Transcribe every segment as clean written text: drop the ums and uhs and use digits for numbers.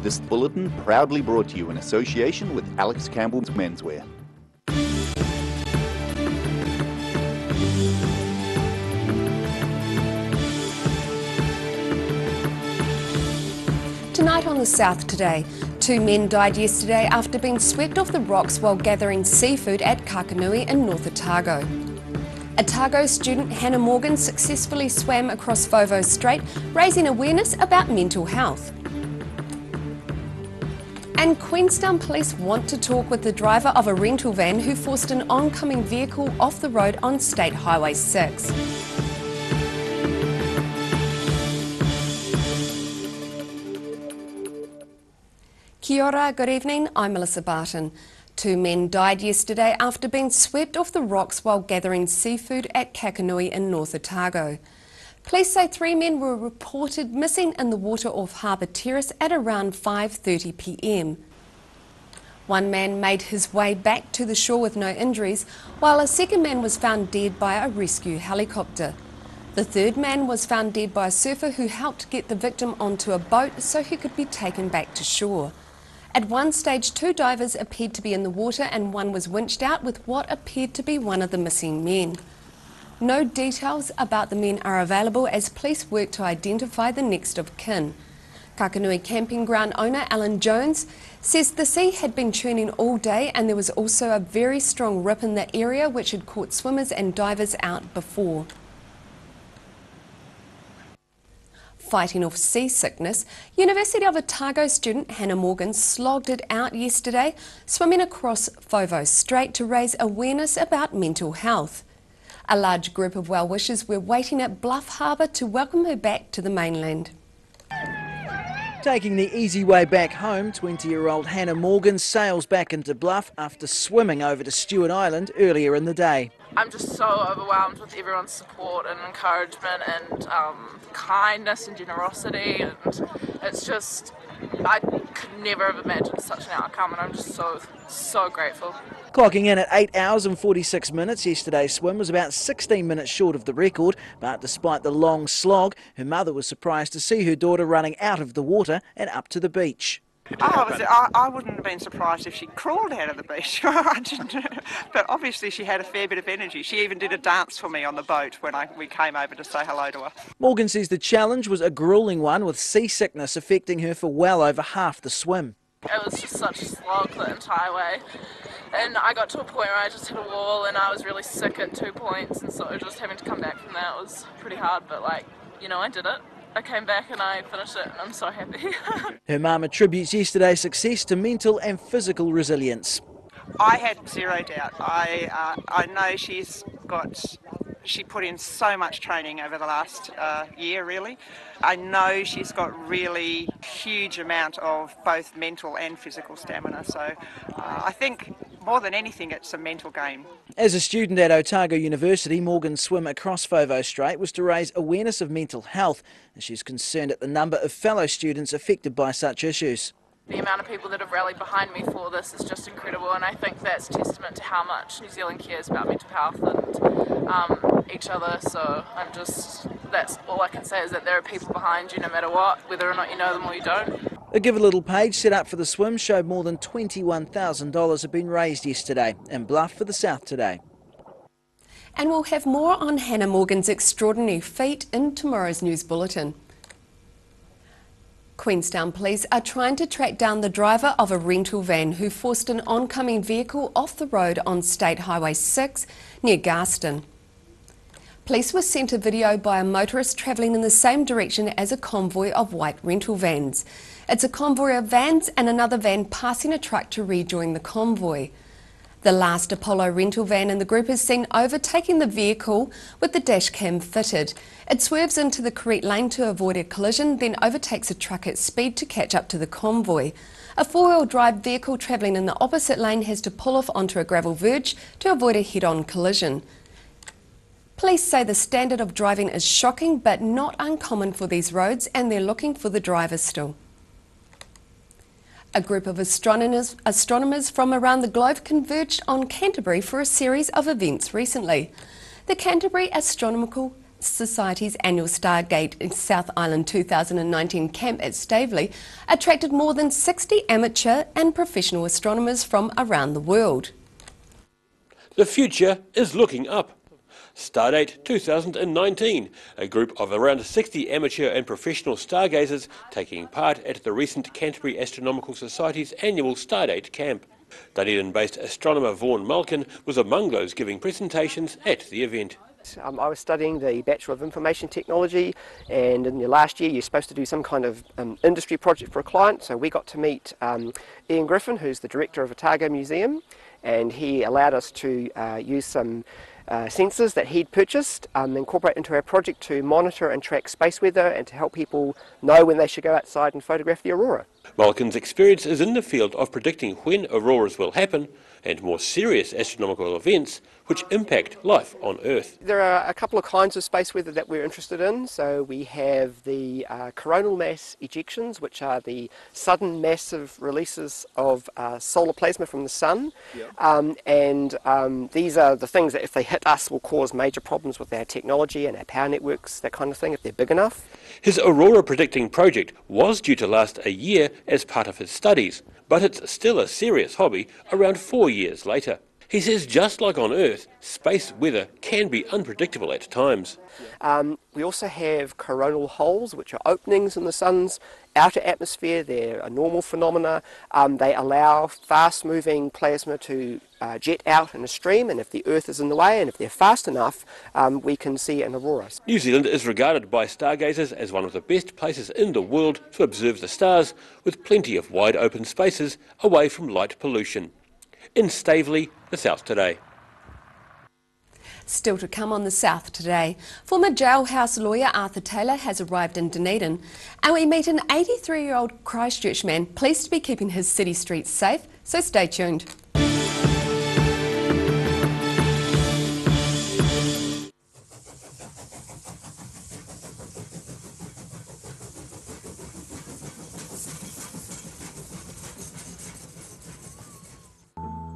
This bulletin proudly brought to you in association with Alex Campbell's Menswear. Tonight on the South Today, 2 men died yesterday after being swept off the rocks while gathering seafood at Kakanui in North Otago. Otago student Hannah Morgan successfully swam across Bovo Strait, raising awareness about mental health. And Queenstown Police want to talk with the driver of a rental van who forced an oncoming vehicle off the road on State Highway 6. Kia ora, good evening, I'm Melissa Barton. 2 men died yesterday after being swept off the rocks while gathering seafood at Kakanui in North Otago. Police say 3 men were reported missing in the water off Harbour Terrace at around 5:30 p.m. One man made his way back to the shore with no injuries, while a second man was found dead by a rescue helicopter. The third man was found dead by a surfer who helped get the victim onto a boat so he could be taken back to shore. At one stage, 2 divers appeared to be in the water and one was winched out with what appeared to be one of the missing men. No details about the men are available as police work to identify the next of kin. Kakanui camping ground owner Alan Jones says the sea had been churning all day and there was also a very strong rip in the area which had caught swimmers and divers out before. Fighting off seasickness, University of Otago student Hannah Morgan slogged it out yesterday, swimming across Bovo Strait to raise awareness about mental health. A large group of well-wishers were waiting at Bluff Harbour to welcome her back to the mainland. Taking the easy way back home, 20-year-old Hannah Morgan sails back into Bluff after swimming over to Stewart Island earlier in the day. I'm just so overwhelmed with everyone's support and encouragement and kindness and generosity, and it's just, I could never have imagined such an outcome, and I'm just so grateful. Clocking in at 8 hours and 46 minutes, yesterday's swim was about 16 minutes short of the record, but despite the long slog, her mother was surprised to see her daughter running out of the water and up to the beach. I wouldn't have been surprised if she crawled out of the beach. But obviously she had a fair bit of energy. She even did a dance for me on the boat when we came over to say hello to her. Morgan says the challenge was a gruelling one, with seasickness affecting her for well over half the swim. It was just such a slog the entire way, and I got to a point where I just hit a wall and I was really sick at 2 points, and so just having to come back from that was pretty hard, but I did it. I came back and I finished it, and I'm so happy. Her mum attributes yesterday's success to mental and physical resilience. I had zero doubt. I know she put in so much training over the last year, really. I know she's got really huge amount of both mental and physical stamina, so I think more than anything it's a mental game. As a student at Otago University, Morgan's swim across Bovo Strait was to raise awareness of mental health, and she's concerned at the number of fellow students affected by such issues. The amount of people that have rallied behind me for this is just incredible, and I think that's testament to how much New Zealand cares about mental health and each other. So that's all I can say, is that there are people behind you no matter what, whether or not you know them or you don't. A Give a Little page set up for the swim showed more than $21,000 had been raised yesterday in Bluff for the South Today. And we'll have more on Hannah Morgan's extraordinary feat in tomorrow's news bulletin. Queenstown Police are trying to track down the driver of a rental van who forced an oncoming vehicle off the road on State Highway 6 near Garston. Police were sent a video by a motorist travelling in the same direction as a convoy of white rental vans. It's a convoy of vans and another van passing a truck to rejoin the convoy. The last Apollo rental van in the group is seen overtaking the vehicle with the dash cam fitted. It swerves into the correct lane to avoid a collision, then overtakes a truck at speed to catch up to the convoy. A four-wheel drive vehicle travelling in the opposite lane has to pull off onto a gravel verge to avoid a head-on collision. Police say the standard of driving is shocking but not uncommon for these roads, and they're looking for the driver still. A group of astronomers from around the globe converged on Canterbury for a series of events recently. The Canterbury Astronomical Society's annual Stardate in South Island 2019 camp at Staveley attracted more than 60 amateur and professional astronomers from around the world. The future is looking up. Stardate 2019, a group of around 60 amateur and professional stargazers taking part at the recent Canterbury Astronomical Society's annual Stardate camp. Dunedin-based astronomer Vaughan Malkin was among those giving presentations at the event. I was studying the Bachelor of Information Technology, and in the last year you're supposed to do some kind of industry project for a client, so we got to meet Ian Griffin, who's the director of Otago Museum, and he allowed us to use some sensors that he'd purchased and incorporate into our project to monitor and track space weather and to help people know when they should go outside and photograph the aurora. Malkin's experience is in the field of predicting when auroras will happen and more serious astronomical events which impact life on Earth. There are a couple of kinds of space weather that we're interested in. So we have the coronal mass ejections, which are the sudden massive releases of solar plasma from the sun. These are the things that if they hit us will cause major problems with our technology and our power networks, that kind of thing, if they're big enough. His aurora predicting project was due to last a year as part of his studies, but it's still a serious hobby around 4 years later. He says just like on Earth, space weather can be unpredictable at times. We also have coronal holes, which are openings in the sun's outer atmosphere. They're a normal phenomena. They allow fast-moving plasma to jet out in a stream, and if the Earth is in the way and if they're fast enough, we can see an aurora. New Zealand is regarded by stargazers as one of the best places in the world to observe the stars, with plenty of wide open spaces away from light pollution. In Staveley, the South Today. Still to come on the South Today, former jailhouse lawyer Arthur Taylor has arrived in Dunedin, and we meet an 83-year-old Christchurch man pleased to be keeping his city streets safe, so stay tuned.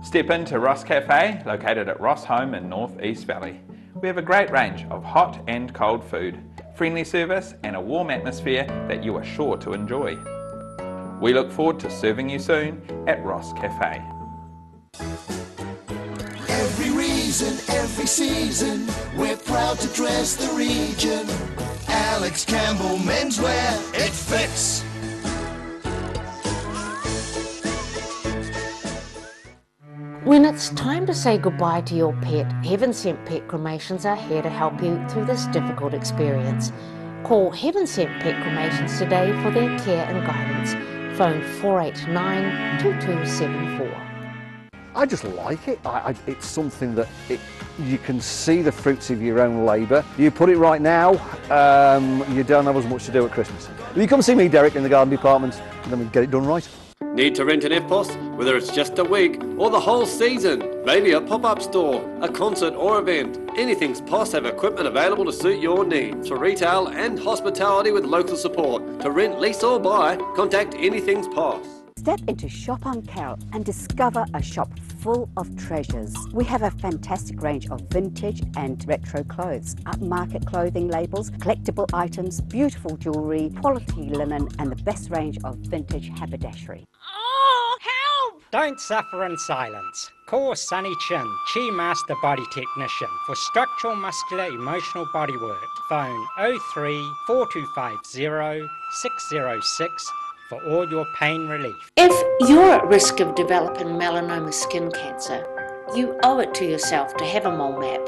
Step into Ross Cafe, located at Ross Home in North East Valley. We have a great range of hot and cold food, friendly service and a warm atmosphere that you are sure to enjoy. We look forward to serving you soon at Ross Cafe. Every reason, every season, we're proud to dress the region. Alex Campbell menswear, it fits. When it's time to say goodbye to your pet, Heaven Sent Pet Cremations are here to help you through this difficult experience. Call Heaven Sent Pet Cremations today for their care and guidance. Phone 489 2274. I just like it. It's something that you can see the fruits of your own labour. You put it right now, you don't have as much to do at Christmas. If you come see me, Derek, in the garden department, then we get it done right. Need to rent an FPOS? Whether it's just a week or the whole season, maybe a pop-up store, a concert or event, Anything's POS have equipment available to suit your needs for retail and hospitality with local support. To rent, lease or buy, contact Anything's POS. Step into Shop on Carol and discover a shop full of treasures. We have a fantastic range of vintage and retro clothes, upmarket clothing labels, collectible items, beautiful jewellery, quality linen and the best range of vintage haberdashery. Oh, help! Don't suffer in silence. Call Sunny Chin, Chi Master Body Technician for structural, muscular, emotional bodywork. Phone 03 4250 606 for all your pain relief. If you're at risk of developing melanoma skin cancer, you owe it to yourself to have a mole map.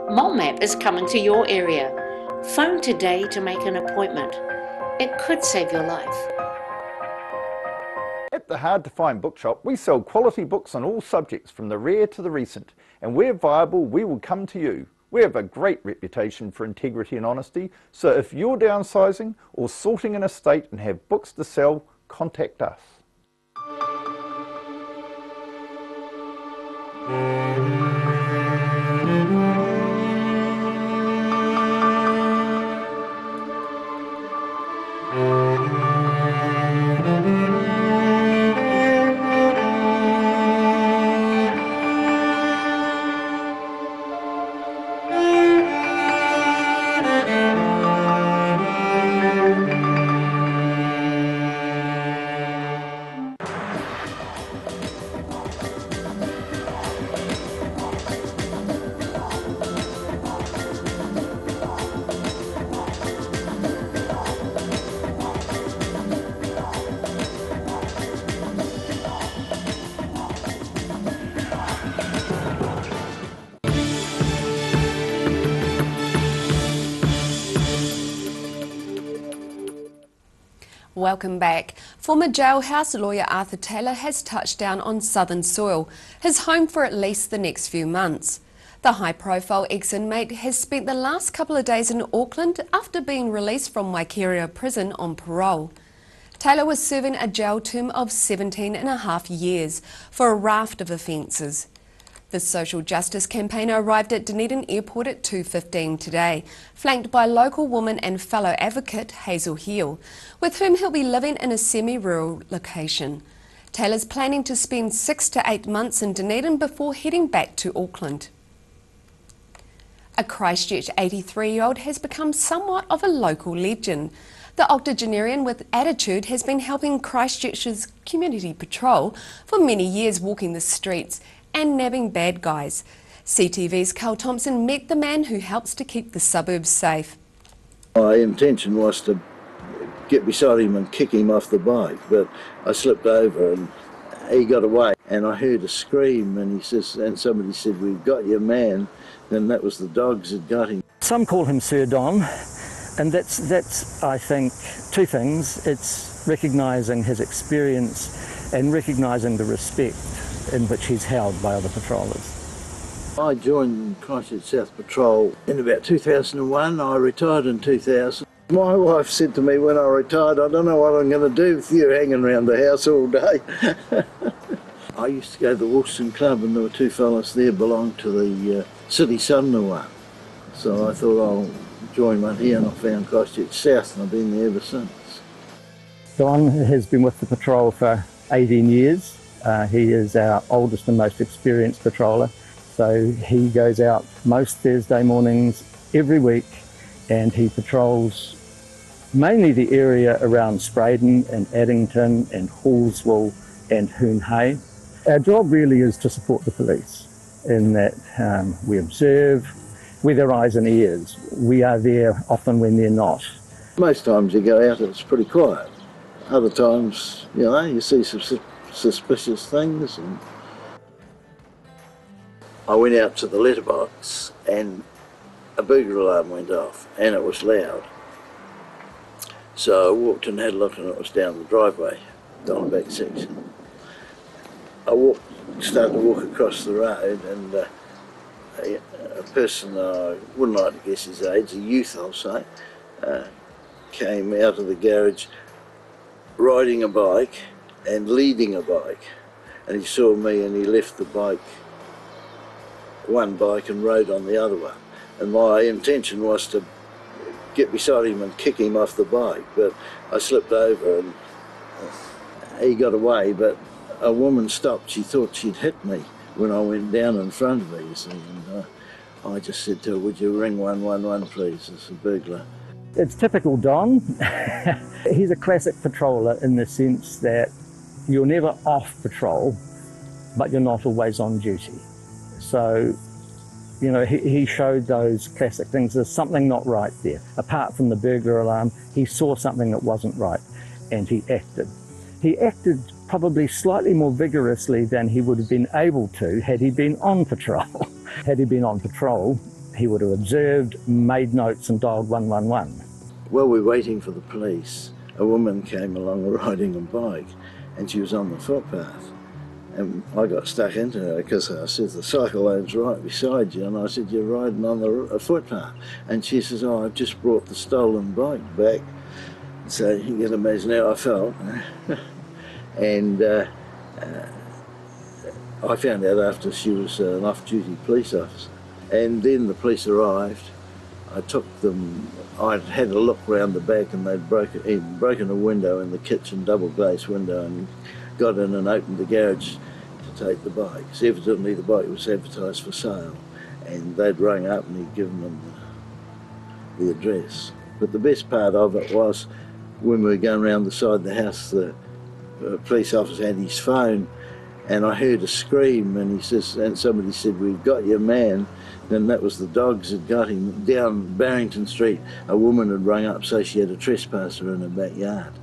Mole map is coming to your area. Phone today to make an appointment. It could save your life. At the Hard to Find Bookshop, we sell quality books on all subjects from the rare to the recent, and where viable, we will come to you. We have a great reputation for integrity and honesty, so if you're downsizing or sorting an estate and have books to sell, contact us. Welcome back. Former jailhouse lawyer Arthur Taylor has touched down on southern soil, his home for at least the next few months. The high-profile ex-inmate has spent the last couple of days in Auckland after being released from Waikaria prison on parole. Taylor was serving a jail term of 17.5 years for a raft of offences. The social justice campaigner arrived at Dunedin Airport at 2:15 today, flanked by local woman and fellow advocate Hazel Hill, with whom he'll be living in a semi-rural location. Taylor's planning to spend 6 to 8 months in Dunedin before heading back to Auckland. A Christchurch 83-year-old has become somewhat of a local legend. The octogenarian with attitude has been helping Christchurch's community patrol for many years, walking the streets and nabbing bad guys. CTV's Carl Thompson met the man who helps to keep the suburbs safe. My intention was to get beside him and kick him off the bike, but I slipped over and he got away. And I heard a scream, and somebody said, "We've got your man." And that was the dogs that got him. Some call him Sir Don, and that's I think two things. It's recognising his experience and recognising the respect in which he's held by other patrollers. I joined Christchurch South Patrol in about 2001. I retired in 2000. My wife said to me when I retired, "I don't know what I'm going to do with you hanging around the house all day." I used to go to the Wolston Club, and there were two fellas there belonged to the City Sunderland. So I thought I'll join one here, and I found Christchurch South, and I've been there ever since. Don has been with the patrol for 18 years. He is our oldest and most experienced patroller. So he goes out most Thursday mornings every week, and he patrols mainly the area around Spraydon and Addington and Hallswell and Hoon Hay. Our job really is to support the police in that we observe, we're their eyes and ears. We are there often when they're not. Most times you go out and it's pretty quiet. Other times, you see some suspicious things. And I went out to the letterbox and a burglar alarm went off, and it was loud. So I walked and had a look, and it was down the driveway, down the back section. I started to walk across the road, and a person, I wouldn't like to guess his age, a youth I'll say, came out of the garage riding a bike and leading a bike. And he saw me, and he left the bike, one bike, and rode on the other one. And my intention was to get beside him and kick him off the bike, but I slipped over and he got away, but a woman stopped. She thought she'd hit me when I went down in front of her, you see, and I just said to her, "Would you ring 111 please, it's a burglar." It's typical Don. He's a classic patroller in the sense that you're never off patrol, but you're not always on duty. So, he showed those classic things. There's something not right there. Apart from the burglar alarm, he saw something that wasn't right, and he acted. He acted probably slightly more vigorously than he would have been able to had he been on patrol. Had he been on patrol, he would have observed, made notes and dialed 111. While we were waiting for the police, a woman came along riding a bike, and she was on the footpath. And I got stuck into her because I said, "The cycle lane's right beside you." And I said, "You're riding on the footpath." And she says, "Oh, I've just brought the stolen bike back." So you can imagine how I felt. And I found out after she was an off-duty police officer. And then the police arrived. I took them, I'd had a look round the back, and they'd broken a window in the kitchen, double glazed window, and got in and opened the garage to take the bike. So evidently the bike was advertised for sale, and they'd rung up and he'd given them the address. But the best part of it was when we were going around the side of the house, the police officer had his phone, and I heard a scream, and somebody said, "We've got your man." And that was the dogs that got him. Down Barrington Street, a woman had rung up, so she had a trespasser in her backyard.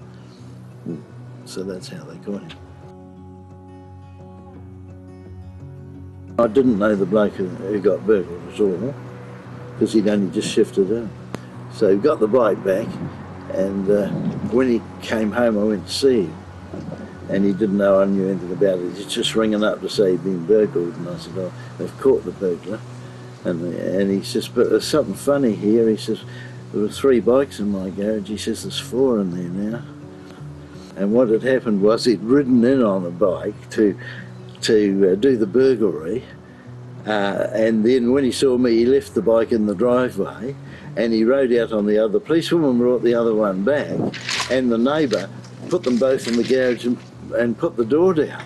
So that's how they caught him. I didn't know the bloke who got burgled at all, because he'd only just shifted in. So he got the bike back, And when he came home, I went to see him, and he didn't know I knew anything about it. He's just ringing up to say he'd been burgled, and I said, oh, they've caught the burglar. And he says, but there's something funny here. He says, there were 3 bikes in my garage. He says, there's 4 in there now. And what had happened was he'd ridden in on a bike to do the burglary, and then when he saw me, he left the bike in the driveway, and he rode out on the other. The policewoman brought the other one back, and the neighbour put them both in the garage and put the door down.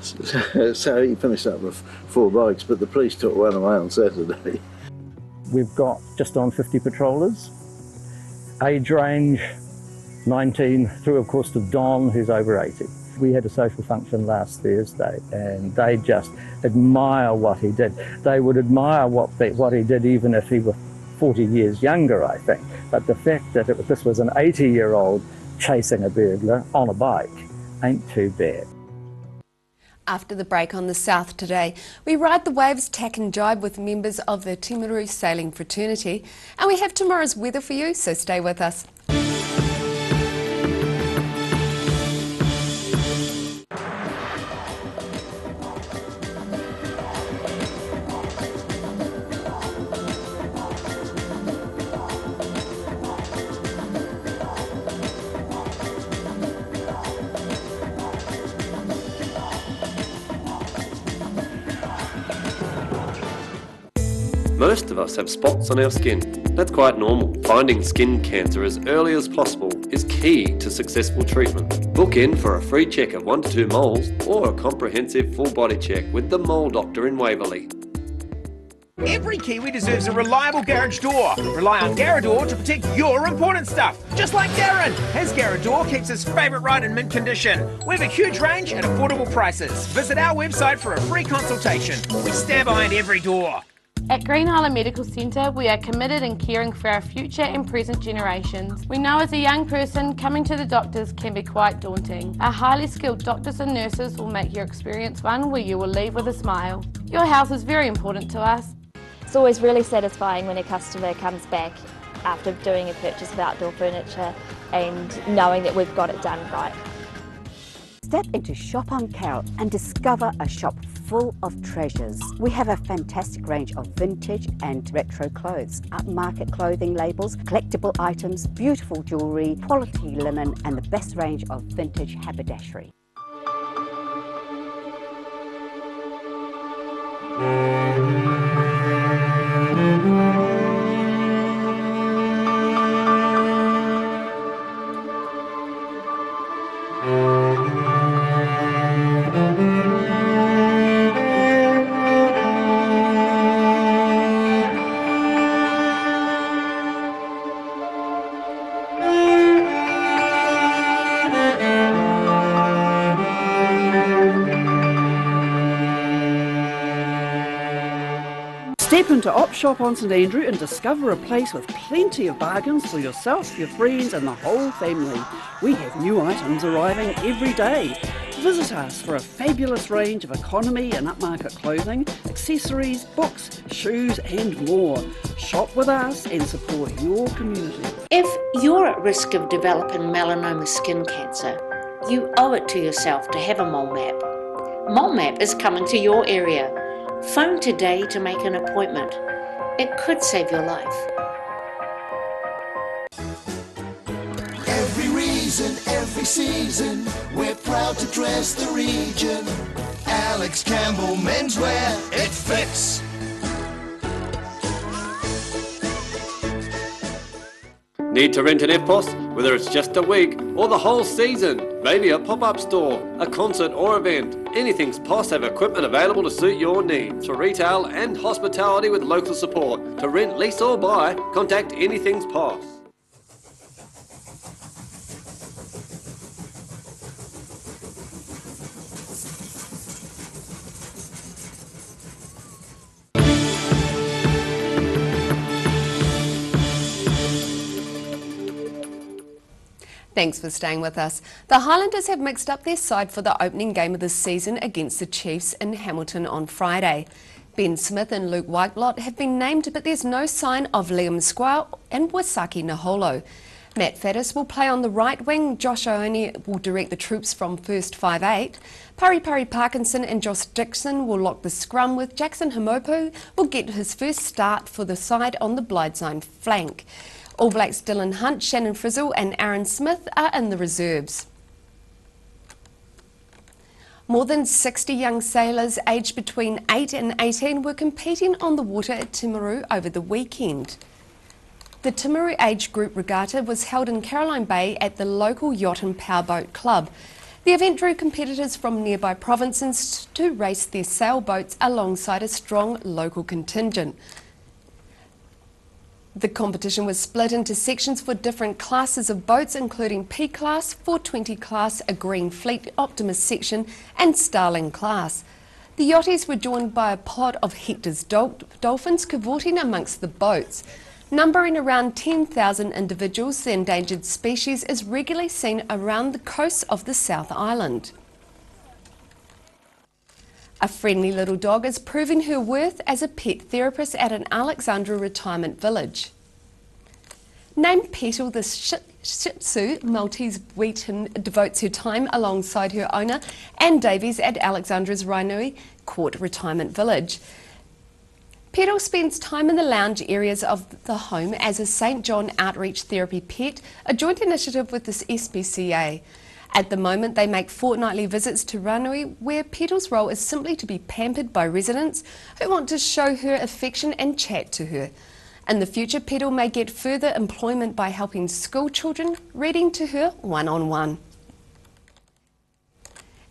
So he finished up with 4 bikes, but the police took one away on Saturday. We've got just on 50 patrollers, age range 19 through of course to Don, who's over 80. We had a social function last Thursday, and they just admire what he did. They would admire what he did even if he were 40 years younger, I think. But the fact that this was an 80-year-old chasing a burglar on a bike ain't too bad. After the break on the South Today, we ride the waves, tack and jibe with members of the Timaru Sailing Fraternity, and we have tomorrow's weather for you, so stay with us. Most of us have spots on our skin. That's quite normal. Finding skin cancer as early as possible is key to successful treatment. Book in for a free check of 1 to 2 moles or a comprehensive full body check with the Mole Doctor in Waverley. Every Kiwi deserves a reliable garage door. Rely on Garrador to protect your important stuff. Just like Darren, his Garrador keeps his favourite ride in mint condition. We have a huge range at affordable prices. Visit our website for a free consultation. We stand behind every door. At Green Island Medical Centre, we are committed in caring for our future and present generations. We know as a young person, coming to the doctors can be quite daunting. Our highly skilled doctors and nurses will make your experience one where you will leave with a smile. Your health is very important to us. It's always really satisfying when a customer comes back after doing a purchase of outdoor furniture and knowing that we've got it done right. Step into Shop on Carrot and discover a shop full of treasures. We have a fantastic range of vintage and retro clothes, upmarket clothing labels, collectible items, beautiful jewellery, quality linen and the best range of vintage haberdashery. Step into Op Shop on St Andrew and discover a place with plenty of bargains for yourself, your friends and the whole family. We have new items arriving every day. Visit us for a fabulous range of economy and upmarket clothing, accessories, books, shoes and more. Shop with us and support your community. If you're at risk of developing melanoma skin cancer, you owe it to yourself to have a mole map. Mole Map is coming to your area. Phone today to make an appointment. It could save your life. Every reason, every season, we're proud to dress the region. Alex Campbell Menswear, it fits. Need to rent an FPOS? Whether it's just a week or the whole season, maybe a pop-up store, a concert or event, Anything's POS have equipment available to suit your needs for retail and hospitality with local support. To rent, lease or buy, contact Anything's POS. Thanks for staying with us. The Highlanders have mixed up their side for the opening game of the season against the Chiefs in Hamilton on Friday. Ben Smith and Luke Whitelott have been named, but there's no sign of Liam Squire and Wasaki Naholo. Matt Faddis will play on the right wing, Josh Ioane will direct the troops from first 5'8", Pari Parkinson and Josh Dixon will lock the scrum, with Jackson Himopu will get his first start for the side on the Blytheside flank. All Blacks Dylan Hunt, Shannon Frizzle and Aaron Smith are in the reserves. More than 60 young sailors aged between 8 and 18 were competing on the water at Timaru over the weekend. The Timaru Age Group Regatta was held in Caroline Bay at the local Yacht and Powerboat Club. The event drew competitors from nearby provinces to race their sailboats alongside a strong local contingent. The competition was split into sections for different classes of boats, including P class, 420 class, a Green Fleet, Optimus section and Starling class. The yachties were joined by a pod of Hector's dolphins cavorting amongst the boats. Numbering around 10,000 individuals, the endangered species is regularly seen around the coast of the South Island. A friendly little dog is proving her worth as a pet therapist at an Alexandra retirement village. Named Petal, the Shih Tzu Maltese Wheaton devotes her time alongside her owner Anne Davies at Alexandra's Rainui Court Retirement Village. Petal spends time in the lounge areas of the home as a St John Outreach Therapy Pet, a joint initiative with the SPCA. At the moment, they make fortnightly visits to Ranui, where Petal's role is simply to be pampered by residents who want to show her affection and chat to her. In the future, Petal may get further employment by helping school children, reading to her one-on-one.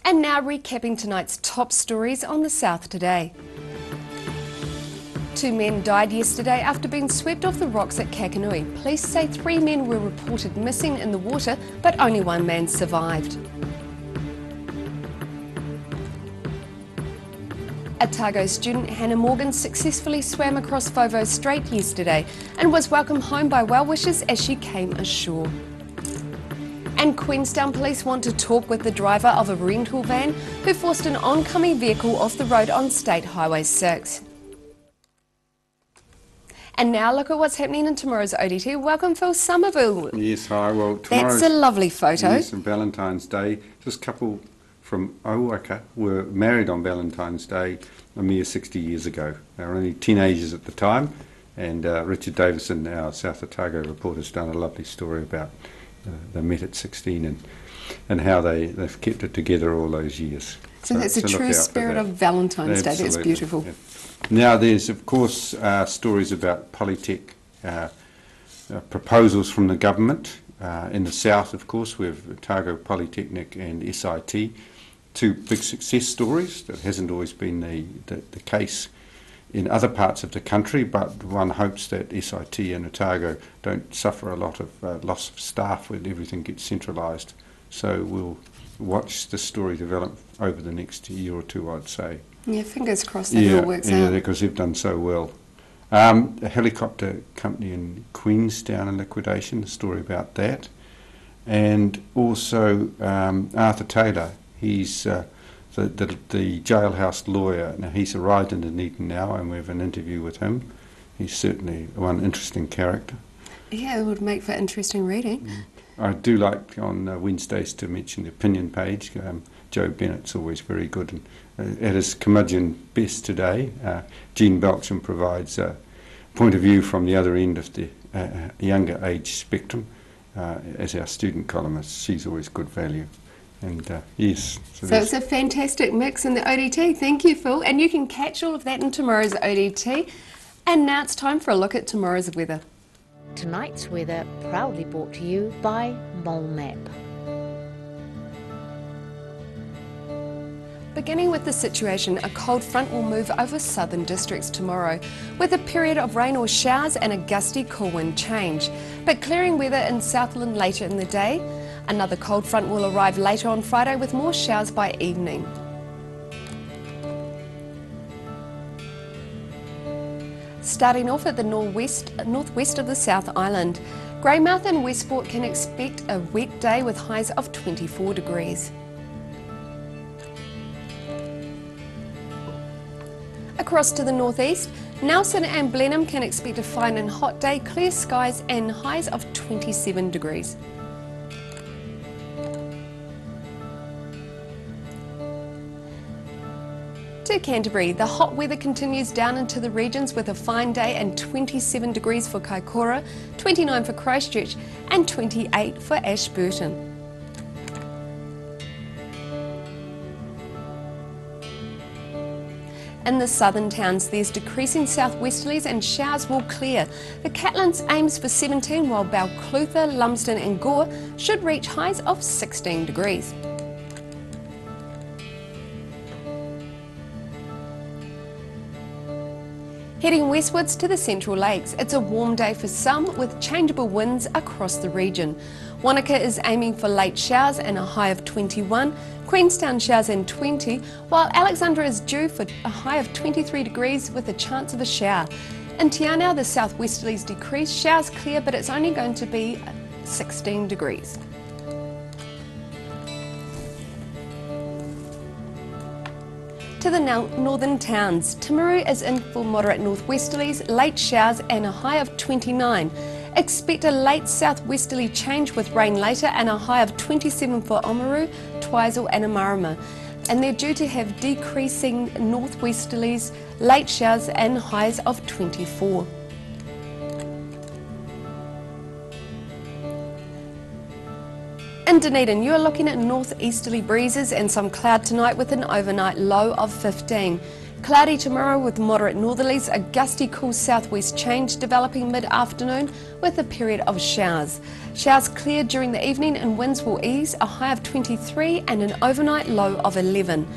And now recapping tonight's top stories on the South Today. 2 men died yesterday after being swept off the rocks at Kakanui. Police say 3 men were reported missing in the water, but only 1 man survived. Otago student Hannah Morgan successfully swam across Bovo Strait yesterday and was welcomed home by well-wishers as she came ashore. And Queenstown Police want to talk with the driver of a rental van who forced an oncoming vehicle off the road on State Highway 6. And now look at what's happening in tomorrow's ODT. Welcome, Phil Somerville. Yes, hi. Well, tomorrow's... That's a lovely photo. Yes, on Valentine's Day. This couple from Owaka were married on Valentine's Day a mere 60 years ago. They were only teenagers at the time, and Richard Davison, our South Otago reporter, has done a lovely story about they met at 16 and how they've kept it together all those years. So that's the true spirit of Valentine's Day. That's beautiful. Yeah. Now there's of course stories about Polytech proposals from the government. In the south, of course, we have Otago Polytechnic and SIT, 2 big success stories. That hasn't always been the case in other parts of the country, but one hopes that SIT and Otago don't suffer a lot of loss of staff when everything gets centralised. So we'll watch the story develop over the next year or 2, I'd say. Yeah, fingers crossed that it all works out. Yeah, because they've done so well. A helicopter company in Queenstown in liquidation, a story about that. And also Arthur Taylor, he's the jailhouse lawyer. Now he's arrived in Dunedin now, and we have an interview with him. He's certainly one interesting character. Yeah, it would make for interesting reading. I do like on Wednesdays to mention the opinion page. Joe Bennett's always very good, and at his curmudgeon best today, Jean Belcham provides a point of view from the other end of the younger age spectrum. As our student columnist, she's always good value. And yes. So it's a fantastic mix in the ODT. Thank you, Phil. And you can catch all of that in tomorrow's ODT. And now it's time for a look at tomorrow's weather. Tonight's weather proudly brought to you by Mole Map. Beginning with the situation, a cold front will move over southern districts tomorrow, with a period of rain or showers and a gusty cool wind change. But clearing weather in Southland later in the day. Another cold front will arrive later on Friday with more showers by evening. Starting off at the northwest of the South Island, Greymouth and Westport can expect a wet day with highs of 24 degrees. Across to the northeast, Nelson and Blenheim can expect a fine and hot day, clear skies and highs of 27 degrees. To Canterbury, the hot weather continues down into the regions with a fine day and 27 degrees for Kaikoura, 29 for Christchurch and 28 for Ashburton. In the southern towns, there's decreasing southwesterlies and showers will clear. The Catlins aims for 17, while Balclutha, Lumsden and Gore should reach highs of 16 degrees. Heading westwards to the Central Lakes, it's a warm day for some with changeable winds across the region. Wanaka is aiming for late showers and a high of 21, Queenstown showers and 20, while Alexandra is due for a high of 23 degrees with a chance of a shower. In Te Anau, the southwesterlies decrease, showers clear, but it's only going to be 16 degrees. To the northern towns, Timaru is in for moderate northwesterlies, late showers and a high of 29. Expect a late southwesterly change with rain later and a high of 27 for Oamaru, Twizel and Amarama. And they're due to have decreasing northwesterlies, late showers and highs of 24. In Dunedin, you are looking at northeasterly breezes and some cloud tonight with an overnight low of 15. Cloudy tomorrow with moderate northerlies, a gusty cool southwest change developing mid-afternoon with a period of showers. Showers clear during the evening and winds will ease, a high of 23 and an overnight low of 11.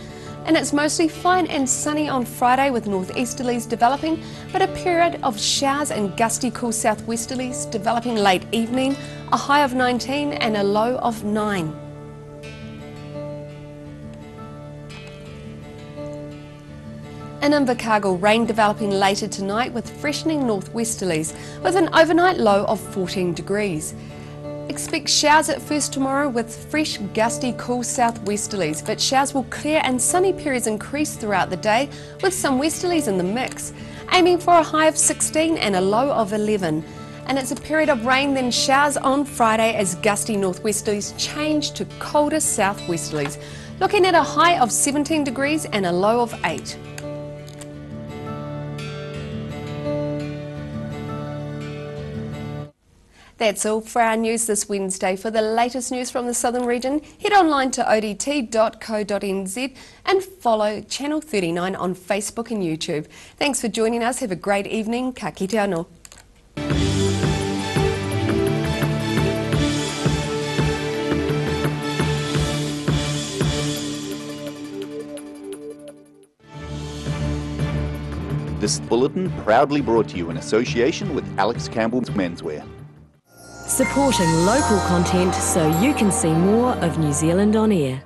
And it's mostly fine and sunny on Friday with northeasterlies developing, but a period of showers and gusty cool southwesterlies developing late evening, a high of 19 and a low of 9. In Invercargill, rain developing later tonight with freshening northwesterlies with an overnight low of 14 degrees. Expect showers at first tomorrow with fresh, gusty, cool southwesterlies, but showers will clear and sunny periods increase throughout the day with some westerlies in the mix, aiming for a high of 16 and a low of 11. And it's a period of rain then showers on Friday as gusty northwesterlies change to colder southwesterlies, looking at a high of 17 degrees and a low of 8. That's all for our news this Wednesday. For the latest news from the southern region, head online to odt.co.nz and follow Channel 39 on Facebook and YouTube. Thanks for joining us. Have a great evening. Ka kite anō. This bulletin proudly brought to you in association with Alex Campbell's Menswear. Supporting local content so you can see more of New Zealand on air.